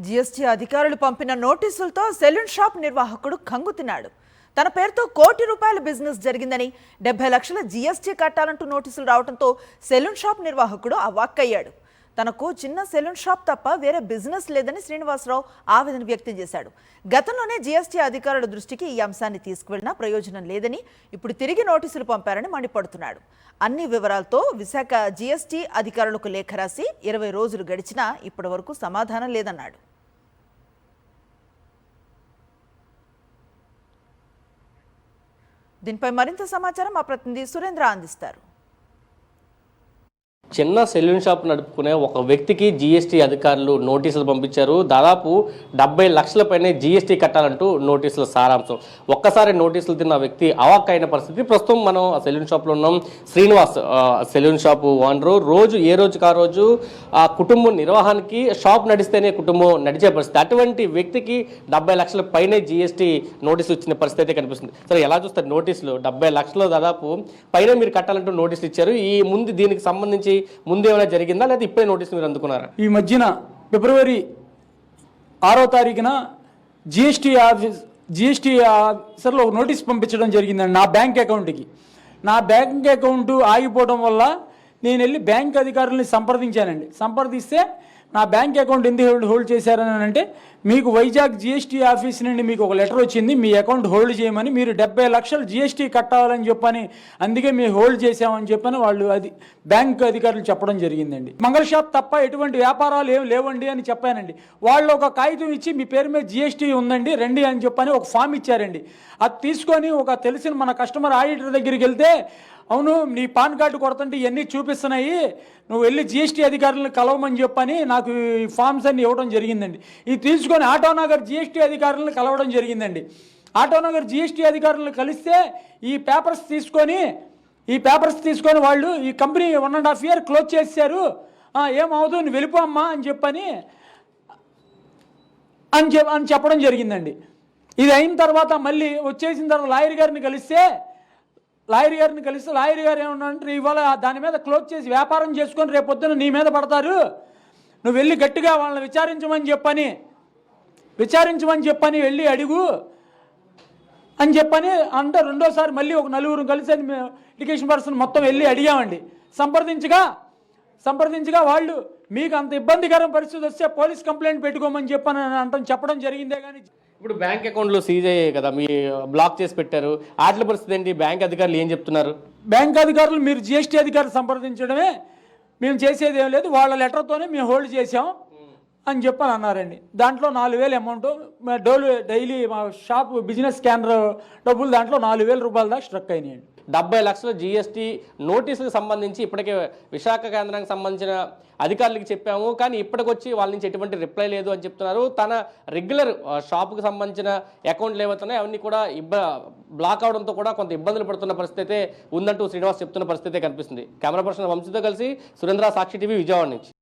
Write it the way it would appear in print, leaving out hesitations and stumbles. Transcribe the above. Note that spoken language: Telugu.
జీఎస్టీ అధికారులు పంపిన నోటీసులతో సెలూన్ షాప్ నిర్వాహకుడు కంగుతిన్నాడు. తన పేరుతో ₹1,00,00,000 బిజినెస్ జరిగిందని 70 లక్షల జీఎస్టీ కట్టాలంటూ నోటీసులు రావడంతో సెలూన్ షాప్ నిర్వాహకుడు అవాక్కయ్యాడు. తనకు చిన్న సెలూన్ షాప్ తప్ప వేరే బిజినెస్ లేదని శ్రీనివాసరావు ఆవేదన వ్యక్తం చేశాడు. గతంలోనే జీఎస్టీ అధికారుల దృష్టికి ఈ అంశాన్ని తీసుకువెళ్లినా ప్రయోజనం లేదని ఇప్పుడు తిరిగి నోటీసులు పంపారని మండిపడుతున్నాడు. అన్ని వివరాలతో విశాఖ జీఎస్టీ అధికారులకు లేఖ రాసి 20 రోజులు గడిచినా ఇప్పటి వరకు సమాధానం లేదన్నాడు. దీనిపై మరింత సమాచారం మా ప్రతినిధి సురేంద్ర అందిస్తారు. చిన్న సెలూన్ షాప్ నడుపుకునే ఒక వ్యక్తికి జీఎస్టీ అధికారులు నోటీసులు పంపించారు. దాదాపు 70 లక్షల పైనే జీఎస్టీ కట్టాలంటూ నోటీసుల సారాంశం. ఒక్కసారి నోటీసులు తిన్న వ్యక్తి అవాక్కైన పరిస్థితి. ప్రస్తుతం మనం ఆ సెలూన్ షాప్లో ఉన్నాం. Srinivas saloon shop owner. రోజు ఏ రోజుకి ఆ రోజు ఆ కుటుంబం నిర్వహణకి షాప్ నడిస్తేనే కుటుంబం నడిచే పరిస్థితి. అటువంటి వ్యక్తికి 70 లక్షల పైనే జీఎస్టీ నోటీసులు ఇచ్చిన పరిస్థితి అయితే కనిపిస్తుంది. సరే, ఎలా చూస్తారు నోటీసులు? 70 లక్షలు దాదాపు పైన మీరు కట్టాలంటూ నోటీసులు ఇచ్చారు. ఈ ముందు దీనికి సంబంధించి ముందు ఏమైనా జరిగిందా, లేదా ఇప్పుడే నోటీసులు మీరు అందుకున్నారా? ఈ మధ్యన ఫిబ్రవరి 6వ తారీఖున జిఎస్టీ ఆఫీసర్లో ఒక నోటీస్ పంపించడం జరిగిందండి నా బ్యాంక్ అకౌంట్కి. నా బ్యాంక్ అకౌంట్ ఆగిపోవడం వల్ల నేను వెళ్ళి బ్యాంక్ అధికారులని సంప్రదించానండి. సంప్రదిస్తే నా బ్యాంక్ అకౌంట్ ఎందుకు హోల్డ్ చేశారని అంటే, మీకు వైజాగ్ జిఎస్టీ ఆఫీస్ నుండి మీకు ఒక లెటర్ వచ్చింది, మీ అకౌంట్ హోల్డ్ చేయమని, మీరు 70 లక్షలు జిఎస్టీ కట్టాలని చెప్పని, అందుకే మేము హోల్డ్ చేసామని చెప్పని వాళ్ళు బ్యాంక్ అధికారులు చెప్పడం జరిగిందండి. మంగళ షాప్ తప్ప ఎటువంటి వ్యాపారాలు ఏమి లేవండి అని చెప్పానండి. వాళ్ళు ఒక కాగితం ఇచ్చి మీ పేరు మీద జిఎస్టీ ఉందండి రండి అని చెప్పని ఒక ఫామ్ ఇచ్చారండి. అది తీసుకొని ఒక తెలిసిన మన కస్టమర్ ఆడిటర్ దగ్గరికి వెళ్తే, అవును నీ పాన్ కార్డు కొడుతుంటే ఇవన్నీ చూపిస్తున్నాయి, నువ్వు వెళ్ళి జిఎస్టీ అధికారులను కలవమని చెప్పని నాకు ఈ ఫామ్స్ అన్ని ఇవ్వడం జరిగిందండి. ఇది తీసుకొని ఆటోనగర్ జిఎస్టీ అధికారులను కలవడం జరిగిందండి. ఆటోనగర్ జిఎస్టీ అధికారులను కలిస్తే ఈ పేపర్స్ తీసుకొని వాళ్ళు ఈ కంపెనీ 1.5 year క్లోజ్ చేశారు, ఏమవుదు నువ్వు వెళ్ళిపో అమ్మా అని చెప్పని చెప్పడం జరిగిందండి. ఇది అయిన తర్వాత మళ్ళీ వచ్చేసిన తర్వాత లాయర్ గారిని కలిస్తే లాయర్ గారు ఏమన్నారంటే, ఇవాళ దాని మీద క్లోజ్ చేసి వ్యాపారం చేసుకొని రేపొద్దున నీ మీద పడతారు, నువ్వు వెళ్ళి గట్టిగా వాళ్ళని విచారించమని చెప్పని వెళ్ళి అడుగు అని చెప్పని అంటే, రెండోసారి మళ్ళీ ఒక 4 కలిసి ఎడ్యుకేషన్ పర్సన్ మొత్తం వెళ్ళి అడిగామండి. సంప్రదించగా వాళ్ళు మీకు అంత ఇబ్బందికరం పరిస్థితి వస్తే పోలీస్ కంప్లైంట్ పెట్టుకోమని చెప్పడం జరిగిందే. కానీ ఇప్పుడు బ్యాంక్ అకౌంట్లు సీజ్ అయ్యాయి కదా, మీ బ్లాక్ చేసి పెట్టారు, వాటి పరిస్థితి ఏంటి? బ్యాంక్ అధికారులు ఏం చెప్తున్నారు? బ్యాంక్ అధికారులు మీరు జిఎస్టీ అధికారులు సంప్రదించడమే, మేము చేసేది ఏం లేదు, వాళ్ళ లెటర్తోనే మేము హోల్డ్ చేసాం అని చెప్పని అన్నారండి. దాంట్లో 4,000 అమౌంట్ డైలీ మా షాప్ బిజినెస్ స్కానర్ డబ్బులు దాంట్లో ₹4,000 దాకా స్ట్రక్ అయినాయండి. 70 లక్షల జీఎస్టీ నోటీసులకు సంబంధించి ఇప్పటికే విశాఖ కేంద్రానికి సంబంధించిన అధికారులకి చెప్పాము, కానీ ఇప్పటికొచ్చి వాళ్ళ నుంచి ఎటువంటి రిప్లై లేదు అని చెప్తున్నారు. తన రెగ్యులర్ షాపుకి సంబంధించిన అకౌంట్లు ఏవైతున్నాయో అవన్నీ కూడా బ్లాక్ అవడంతో కూడా కొంత ఇబ్బందులు పడుతున్న పరిస్థితి ఉందంటూ శ్రీనివాస్ చెప్తున్న పరిస్థితి కనిపిస్తుంది. కెమెరా పర్సన్ వంశీతో కలిసి సురేంద్ర, సాక్షి టీవీ, విజయవాడ నుంచి.